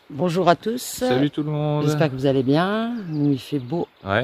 Bonjour à tous. Salut tout le monde. J'espère que vous allez bien. Nous, il fait beau. Ouais,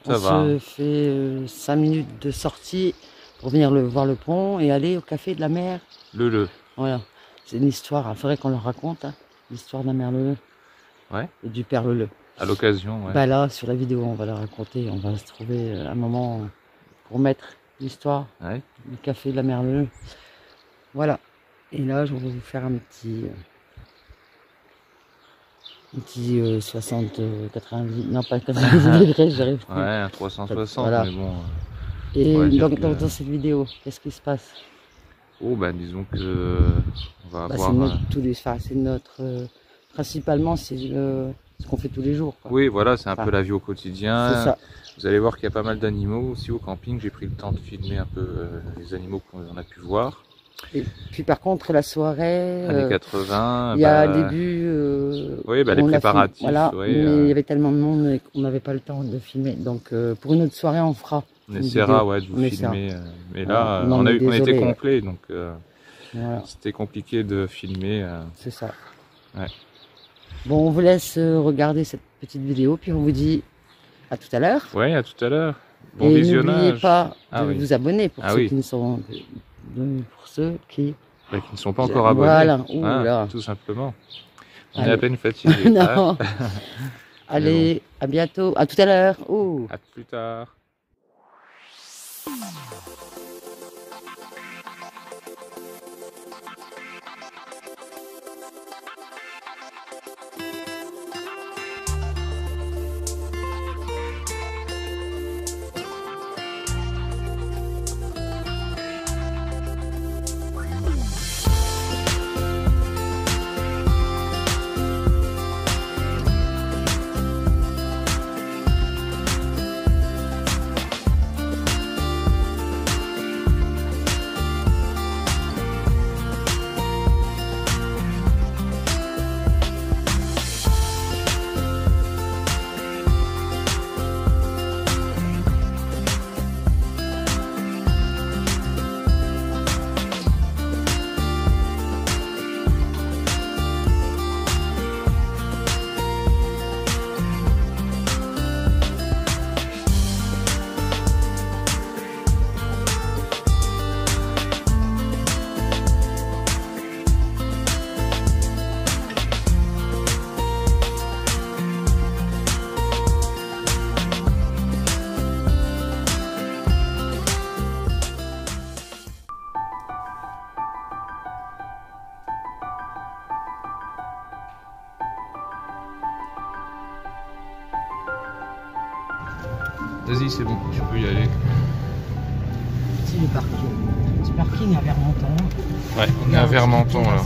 ça On va. se fait 5 minutes de sortie pour venir voir le pont et aller au café de la mer. Le. Voilà. C'est une histoire. Il faudrait qu'on leur raconte. Hein, l'histoire de la mère Leleu. Ouais. Et du père Leleu. À l'occasion, ouais. Bah là, sur la vidéo, on va la raconter. On va se trouver un moment pour mettre l'histoire du café de la mère Leleu. Voilà. Et là, je vais vous faire un petit 60, 90, non pas 90 degrés, j'arrive plus. Ouais, un 360, voilà. Mais bon. Et donc, dans cette vidéo, qu'est-ce qui se passe? Oh, bah disons que on va avoir... C'est notre... principalement, c'est ce qu'on fait tous les jours, quoi. Oui, voilà, c'est un peu la vie au quotidien. C'est ça. Vous allez voir qu'il y a pas mal d'animaux aussi au camping. J'ai pris le temps de filmer un peu les animaux qu'on a pu voir. Et puis par contre, la soirée... Années 80... Il y a un début... oui, bah, les préparatifs. Voilà, oui, mais il y avait tellement de monde qu'on n'avait pas le temps de filmer. Donc pour une autre soirée, on fera. On essaiera de vous filmer. Mais là, on était complet, donc voilà. C'était compliqué de filmer. C'est ça. Ouais. Bon, on vous laisse regarder cette petite vidéo, puis on vous dit à tout à l'heure. Oui, à tout à l'heure. Bon visionnage. N'oubliez pas de vous abonner pour ceux qui ne sont... pour ceux qui ne sont pas encore abonnés. Voilà. Tout simplement. On est à peine fatigué. Non. Allez, à bientôt. À tout à l'heure. À plus tard. Vas-y, c'est bon, tu peux y aller. C'est le parking. Petit parking à Vermenton. Ouais, on est à Vermenton là.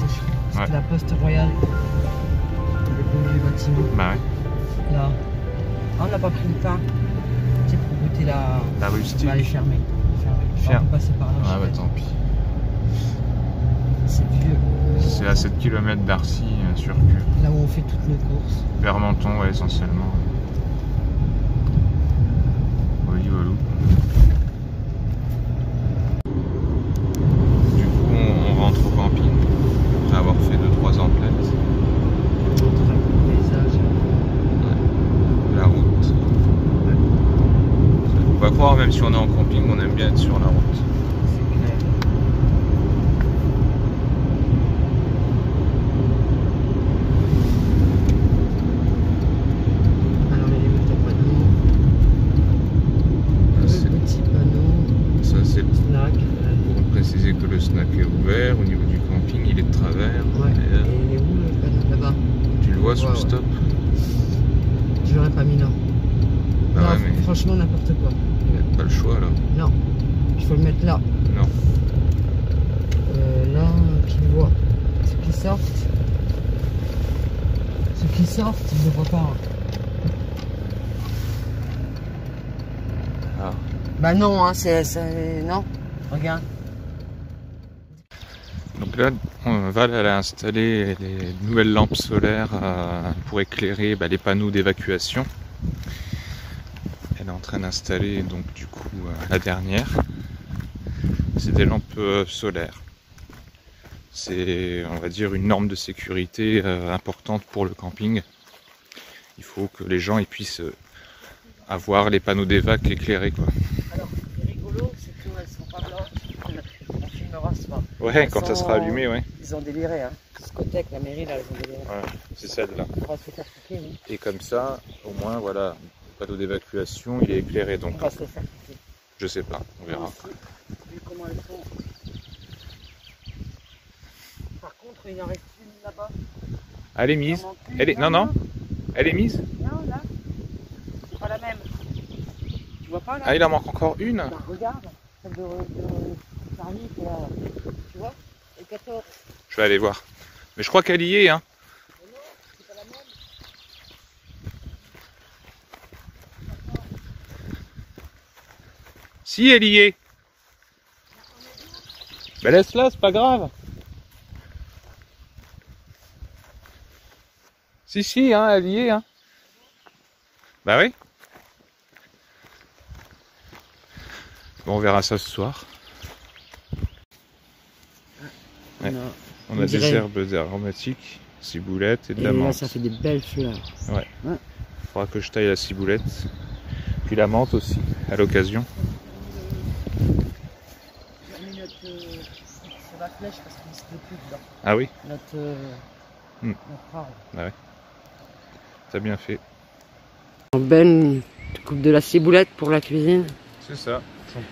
C'est la poste royale. Le beau vieux bâtiment. Bah ouais. Là. On n'a pas pris le pain. C'est pour goûter la rustique. Elle est fermée. On va passer par là. Ah bah tant pis. C'est vieux. C'est à 7 km d'Arcy sur Cue. Là où on fait toutes nos courses. Vermenton, ouais, essentiellement. Du coup, on rentre au camping après avoir fait 2-3 emplettes. La route. On va croire, même si on est en camping, on aime bien être sur la route. Préciser que le snack est ouvert. Au niveau du camping, il est de travers. Ouais. Et il est où le panneau là-bas? Tu le vois sous le stop? Je l'aurais pas mis là. Bah non, ouais, mais franchement, n'importe quoi. Il n'y a pas le choix là. Non, il faut le mettre là. Non. Là, tu le vois. Ceux qui sortent, ils ne le voient pas. Ah. Bah non, hein, non. Regarde. Donc là, Val elle a installé les nouvelles lampes solaires pour éclairer les panneaux d'évacuation. Elle est en train d'installer donc du coup la dernière. C'est des lampes solaires. C'est, on va dire, une norme de sécurité importante pour le camping. Il faut que les gens ils puissent avoir les panneaux d'évac éclairés, quoi. Alors, ce qui est rigolo, c'est qu'elles sont pas blanches. On filmera ça. Ouais, quand ça sera allumé, ouais. Ils ont déliré, hein. Discothèque, la mairie, là, ils ont déliré. Ouais, c'est celle-là. On va se faire piquer, oui. Et comme ça, au moins, voilà, le panneau d'évacuation, il est éclairé. Donc, On va se le faire piquer. je sais pas, on verra. Vu comment elles sont. Par contre, il en reste une là-bas. Elle est mise. Elle est... Non, non. Elle est mise. Non, là. C'est pas la même. Tu vois pas là? Ah, il en manque encore une. Bah, regarde. Celle de Charlie, là. Tu vois? Et 14. Je vais aller voir. Mais je crois qu'elle y est, hein. Mais non, c'est pas la même. Si, elle y est. Ben laisse-la, c'est pas grave. Si, hein, elle y est, hein. Bah oui. Bon, on verra ça ce soir. Ouais. On a des herbes aromatiques, ciboulette et de la menthe. Là, ça fait des belles fleurs. Ouais. Il faudra que je taille la ciboulette. Puis la menthe aussi, à l'occasion. J'ai mis notre flèche parce qu'il ne se peut plus dedans. Ah oui? Notre arbre. Ah ouais. T'as bien fait. Ben, tu coupes de la ciboulette pour la cuisine. C'est ça.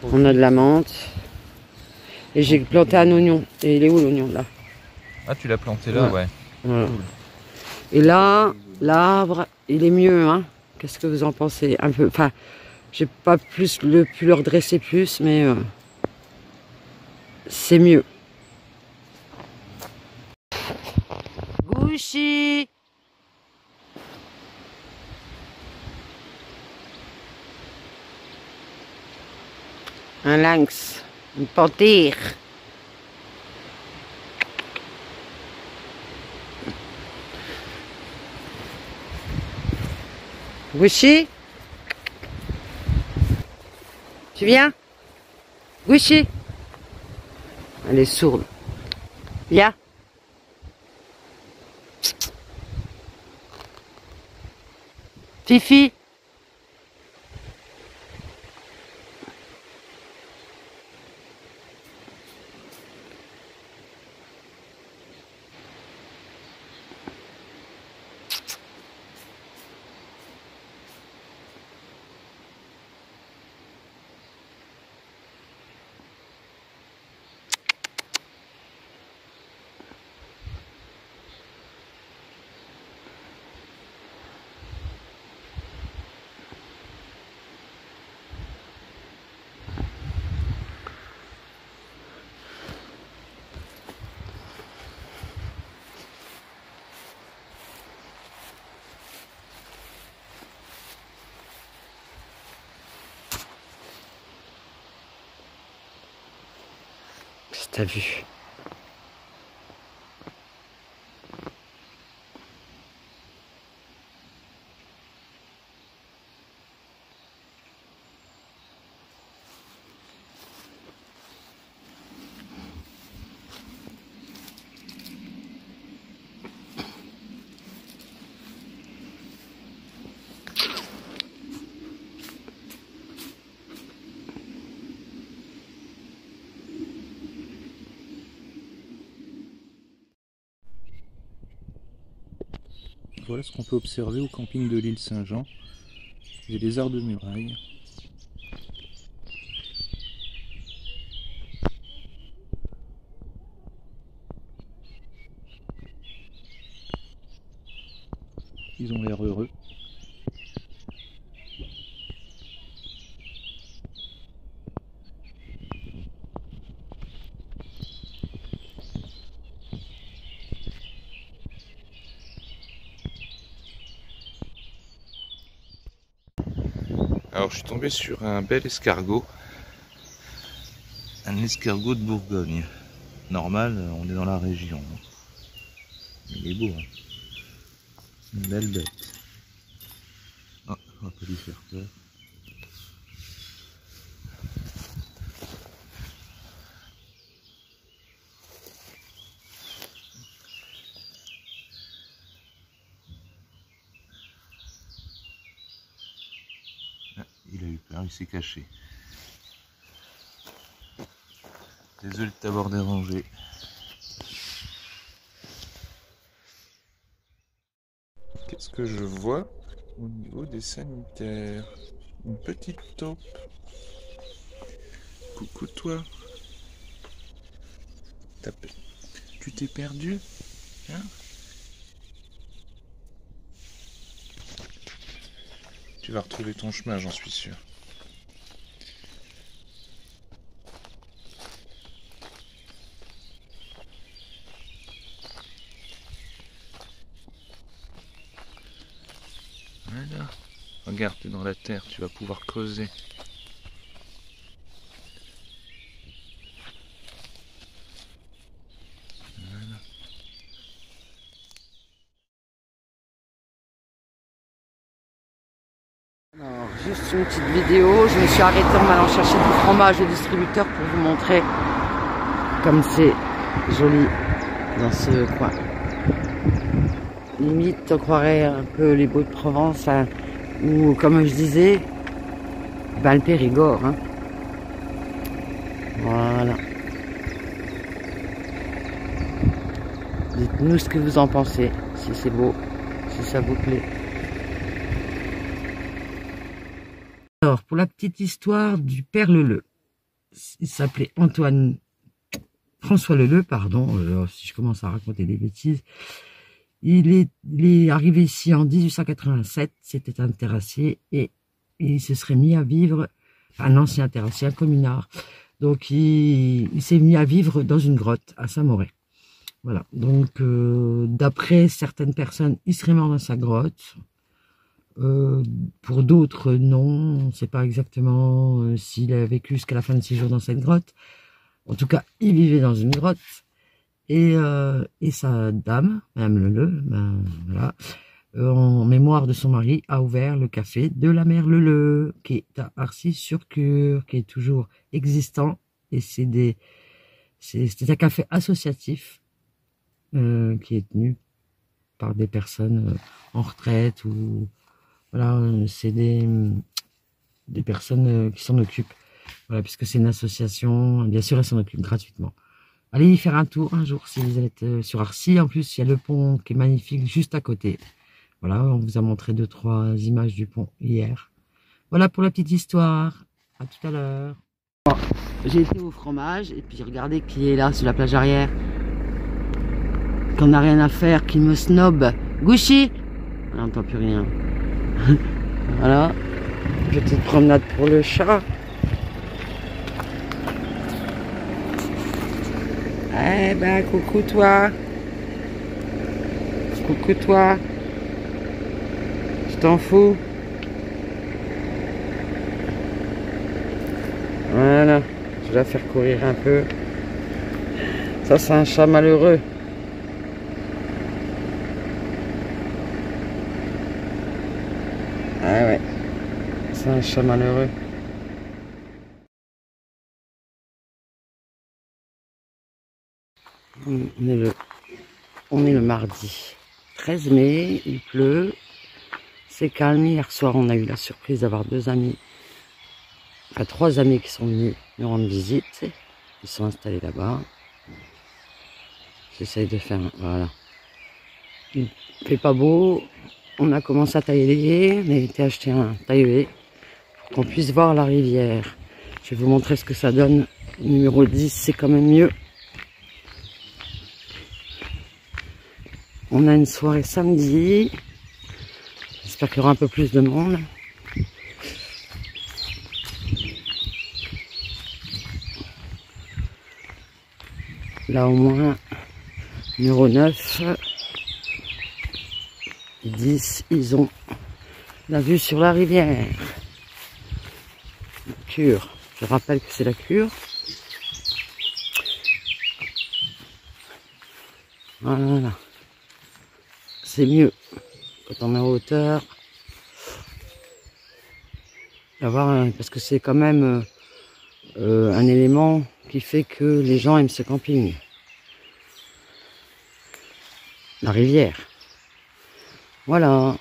On a de la menthe. Et j'ai planté un oignon. Et il est où l'oignon là? Ah, tu l'as planté là, ouais. Voilà. Et là, l'arbre, il est mieux, hein. Qu'est-ce que vous en pensez? Un peu. Enfin, j'ai pas pu le redresser plus, mais c'est mieux. Gouchi! Un lynx, une panthère. Gouchi? Tu viens? Gouchi? Elle est sourde. Viens. Fifi? T'as vu? Voilà ce qu'on peut observer au camping de l'île Saint-Jean. J'ai des arts de muraille. Ils ont l'air heureux. Alors je suis tombé sur un bel escargot. Un escargot de Bourgogne. Normal, on est dans la région. Il est beau, hein. Une belle bête. Ah, on va pas lui faire peur. Alors il s'est caché. Désolé de t'avoir dérangé. Qu'est-ce que je vois au niveau des sanitaires? Une petite taupe. Coucou toi. Tu t'es perdu, hein? Tu vas retrouver ton chemin, j'en suis sûr. Voilà. Regarde, t'es dans la terre, tu vas pouvoir creuser. Voilà. Alors, juste une petite vidéo, je me suis arrêtée en allant chercher du fromage au distributeur pour vous montrer comme c'est joli dans ce coin. Limite, on croirait un peu les Beaux de Provence, hein, ou comme je disais, ben, le Périgord. Hein. Voilà. Dites-nous ce que vous en pensez, si c'est beau, si ça vous plaît. Alors, pour la petite histoire du père Leleu, il s'appelait François Leleu, pardon, si je commence à raconter des bêtises. Il est arrivé ici en 1887, c'était un terrassier, et il se serait mis à vivre, un ancien terrassier, un communard. Donc il s'est mis à vivre dans une grotte à Saint-Moret. Voilà, donc d'après certaines personnes, il serait mort dans sa grotte. Pour d'autres, non, on ne sait pas exactement s'il a vécu jusqu'à la fin de ses jours dans cette grotte. En tout cas, il vivait dans une grotte. Et sa dame, Madame Leleu, ben, voilà, en mémoire de son mari, a ouvert le café de la mère Leleu, qui est à Arcis-sur-Cure, qui est toujours existant. Et c'est un café associatif qui est tenu par des personnes en retraite ou voilà, c'est des personnes qui s'en occupent. Voilà, puisque c'est une association, bien sûr, elles s'en occupent gratuitement. Allez y faire un tour un jour si vous êtes sur Arcis. En plus, il y a le pont qui est magnifique juste à côté. Voilà, on vous a montré 2-3 images du pont hier. Voilà pour la petite histoire. À tout à l'heure. J'ai été au fromage et puis j'ai regardé qui est là sur la plage arrière. Qu'on n'a rien à faire, qui me snob. Gouchi! On n'entend plus rien. Voilà. Petite promenade pour le chat. Eh ben, coucou toi. Coucou toi. Je t'en fous. Voilà. Je vais la faire courir un peu. Ça, c'est un chat malheureux. Ah ouais. C'est un chat malheureux. On est le mardi 13 mai, il pleut, c'est calme. Hier soir, on a eu la surprise d'avoir 2 amis, enfin 3 amis qui sont venus nous rendre visite. Ils sont installés là-bas. J'essaye de faire, voilà. Il fait pas beau, on a commencé à tailler, on a été acheter un taille pour qu'on puisse voir la rivière. Je vais vous montrer ce que ça donne. Numéro 10, c'est quand même mieux. On a une soirée samedi. J'espère qu'il y aura un peu plus de monde. Là au moins, numéro 9, 10, ils ont la vue sur la rivière. Cure. Je rappelle que c'est la Cure. Voilà. C'est mieux quand on est en hauteur d'avoir parce que c'est quand même un élément qui fait que les gens aiment ce camping. La rivière. Voilà,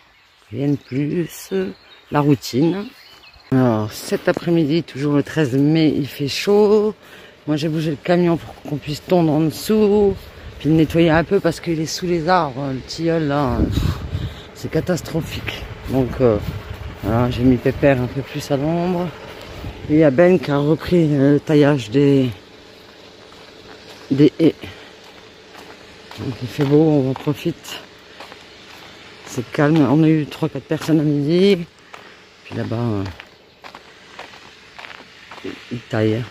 rien de plus. La routine. Alors cet après-midi, toujours le 13 mai, il fait chaud. Moi j'ai bougé le camion pour qu'on puisse tondre en dessous. Puis le nettoyer un peu parce qu'il est sous les arbres. Le tilleul là, c'est catastrophique. Donc voilà, j'ai mis Pépère un peu plus à l'ombre. Et il y a Ben qui a repris le taillage des haies. Donc il fait beau, on en profite. C'est calme. On a eu 3-4 personnes à midi. Puis là-bas, il taille.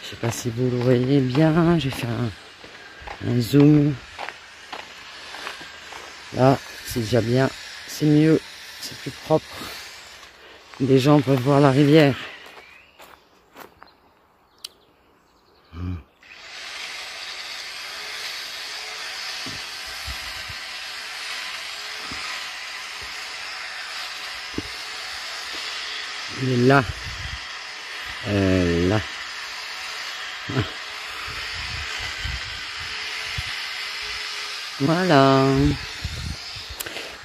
Je sais pas si vous le voyez bien. J'ai fait un zoom. Là, c'est déjà bien. C'est mieux. C'est plus propre. Les gens peuvent voir la rivière. Il est là. Là. Ah. Voilà.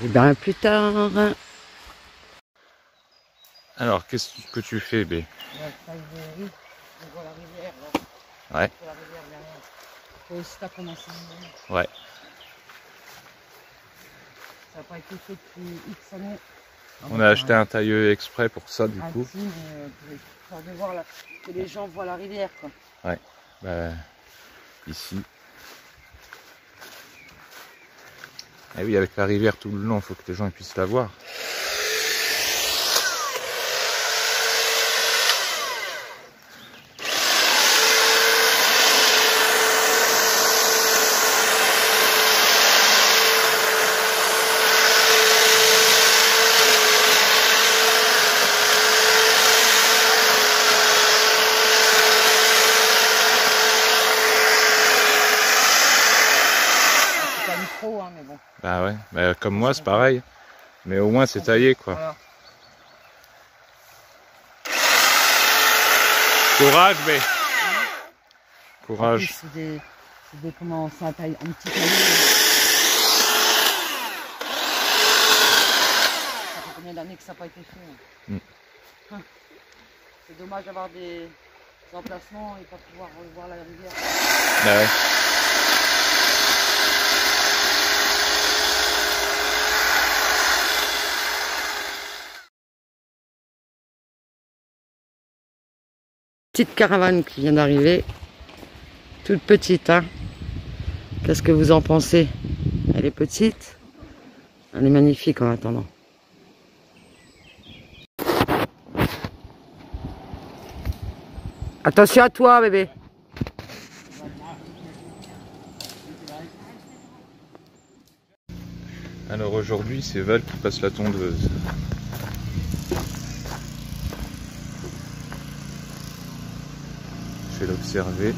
Et bien plus tard. Alors, qu'est-ce que tu fais, B? On voit la rivière là. Ouais. La rivière derrière. Toi aussi t'as commencé. Ouais. Ça n'a pas été fait depuis X années. On a acheté un tailleux exprès pour ça, du coup. Pour de voir que les gens voient la rivière, quoi. Ouais. Bah, ici. Ah oui, avec la rivière tout le long, il faut que les gens puissent la voir. Hein, mais bon. Bah ouais, bah, comme moi c'est pareil, mais au moins c'est taillé quoi. Voilà. Courage, mais courage. C'est des comment ça taille un petit taillé. Ça fait combien d'années que ça n'a pas été fait? C'est dommage d'avoir des emplacements et pas pouvoir revoir la rivière. Bah ouais. Petite caravane qui vient d'arriver, toute petite, hein. Qu'est-ce que vous en pensez? Elle est petite, elle est magnifique en attendant. Attention à toi, bébé. Alors aujourd'hui c'est Val qui passe la tondeuse. Je vais l'observer.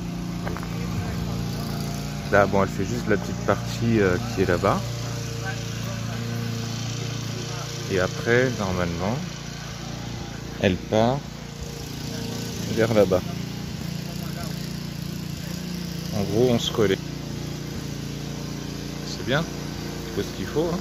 Là, bon, elle fait juste la petite partie qui est là-bas. Et après, normalement, elle part vers là-bas. En gros, on se collait. C'est bien. C'est ce qu'il faut. Hein.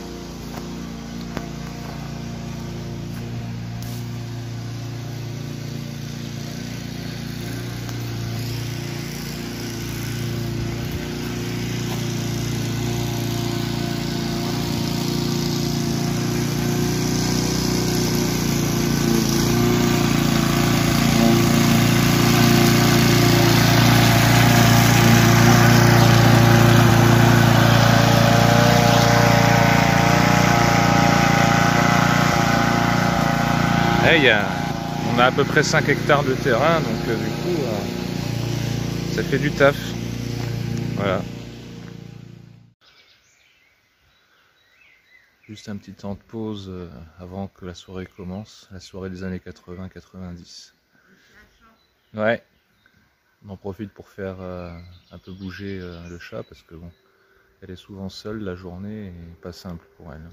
On a à peu près 5 hectares de terrain, donc du coup, ça fait du taf. Voilà. Juste un petit temps de pause avant que la soirée commence, la soirée des années 80-90. Ouais, on en profite pour faire un peu bouger le chat, parce que bon, elle est souvent seule la journée et pas simple pour elle.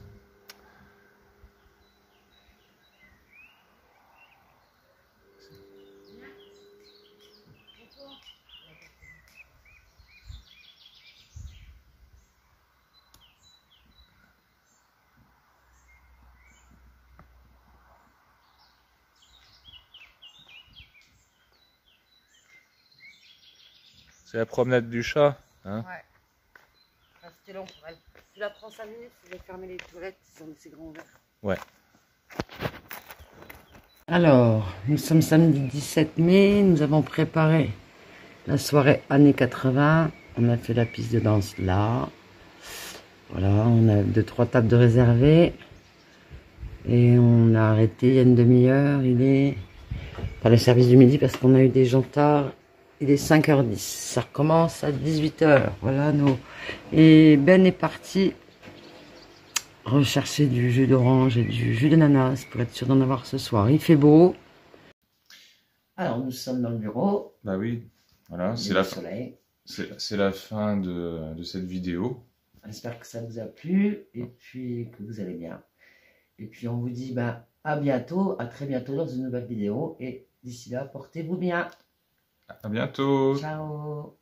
C'est la promenade du chat. Hein? Ouais. Enfin, c'était long pour elle. Tu la prends 5 minutes, tu vas fermer les toilettes, ils ont ces grands verres. Ouais. Alors, nous sommes samedi 17 mai, nous avons préparé la soirée années 80. On a fait la piste de danse là. Voilà, on a 2-3 tables de réservées. Et on a arrêté il y a une demi-heure. Il est par le service du midi parce qu'on a eu des gens tard. Il est 5h10. Ça recommence à 18h. Voilà, Et Ben est parti rechercher du jus d'orange et du jus d'ananas pour être sûr d'en avoir ce soir. Il fait beau. Alors, nous sommes dans le bureau. Bah oui, voilà, c'est la fin de cette vidéo. J'espère que ça vous a plu et puis que vous allez bien. Et puis on vous dit à bientôt, à très bientôt dans une nouvelle vidéo. Et d'ici là, portez-vous bien. À bientôt. Ciao.